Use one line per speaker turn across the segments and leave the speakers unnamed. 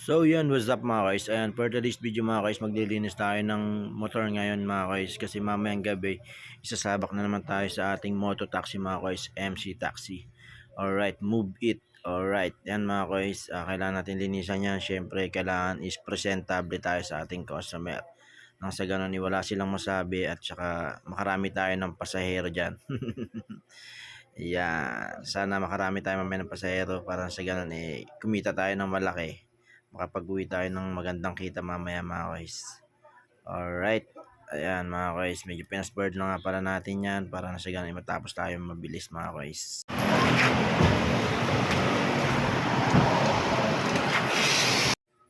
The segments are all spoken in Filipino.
So yun, what's up mga guys? Ayan, for today's video mga guys, maglilinis tayo ng motor ngayon mga guys. Kasi mamayang gabi, isasabak na naman tayo sa ating moto taxi mga guys, MC Taxi. Alright, move it. Alright, yan mga guys, kailangan natin linisan yan. Siyempre, kailangan is presentable tayo sa ating customer. Nang sa ganun, wala silang masabi at saka makarami tayo ng pasahero dyan. Yan, sana makarami tayo mamaya ng pasahero para sa ganun kumita tayo ng malaki, makapag-uwi tayo ng magandang kita mamaya mga guys. Alright, ayan mga guys, medyo pinasbird lang nga pala natin yan para na sa ganun matapos tayo mabilis mga guys.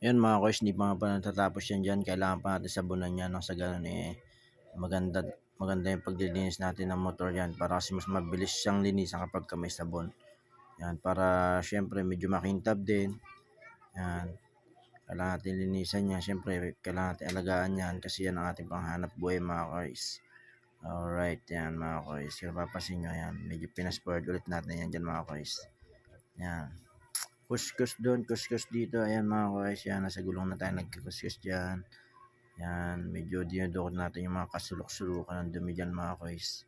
Ayan mga guys, hindi pa nga pa natatapos yan dyan, kailangan pa natin sabunan yan nang sa ganun maganda yung paglilinis natin ng motor yan para kasi mas mabilis siyang linisan kapag may sabon. Yan, para syempre medyo makintab din. Yan, kailangan natin linisan yan. Syempre kailangan natin alagaan yan kasi yan ang ating panghanap buhay mga guys. Alright, yan mga guys, kung papasin nyo yan, medyo pinaspurred ulit natin yan dyan mga guys. Yan, kuskus doon, kuskus dito. Ayan mga guys, yan, nasa gulong na tayo nagkikuskus dyan. Yan, medyo dinudukot natin yung mga kasulok-sulukan ng dumi dyan mga guys.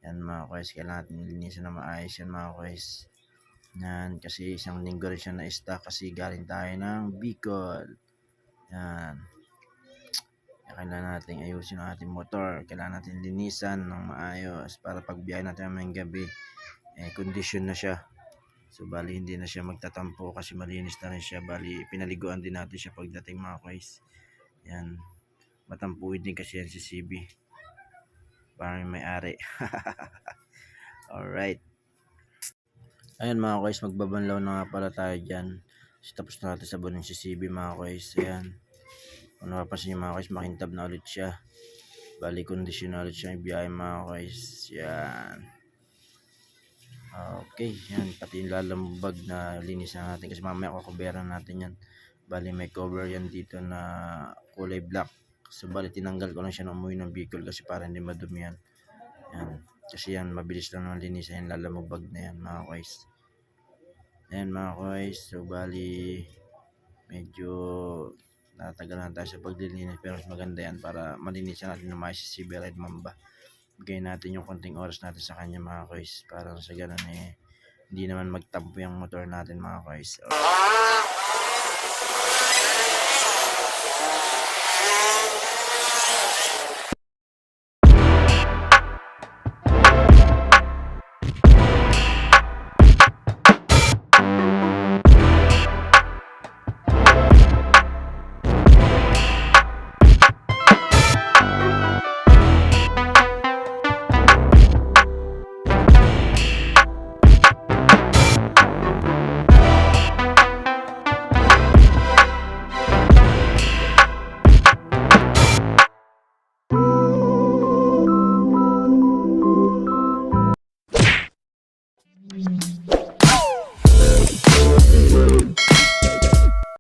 Yan mga guys, kailangan natin linisan na maayos yan mga guys. Yan, kasi isang linggo rin siya na-stock kasi galing tayo ng Bicol. Yan, kailangan natin ayusin ang ating motor. Kailangan natin linisan ng maayos para pag biyahe natin mamayang gabi, condition na siya. So bali hindi na siya magtatampo kasi malinis na rin siya. Bali pinaliguan din natin siya pagdating mga guys. Yan, matampuin din kasi yan si CB. Parang may-ari. Alright. Ayan mga guys, magbabanlaw na nga pala tayo dyan. So, tapos na natin sabunin si CB mga guys. Ayan. Kung napapansin nyo mga guys, makintab na ulit siya. Bali condition na ulit siya yung biyahe mga guys. Yan. Okay, yan. Pati yung lalambag na linisan natin kasi mamaya kukuberan natin yan. Bali may cover yan dito na kulay black. So bali tinanggal ko lang siya ng umuwi ng Bicol kasi para hindi madumi yan. Yan. Kasi yan mabilis lang ng linisan yung lalamubag na yan mga guys. Ayan mga guys. So bali medyo natagalan tayo sa paglilinis pero mas maganda yan para malinisan natin na may si Red Mamba. Bigyan natin yung konting oras natin sa kanya mga guys para sa ganun hindi naman magtampo yung motor natin mga guys.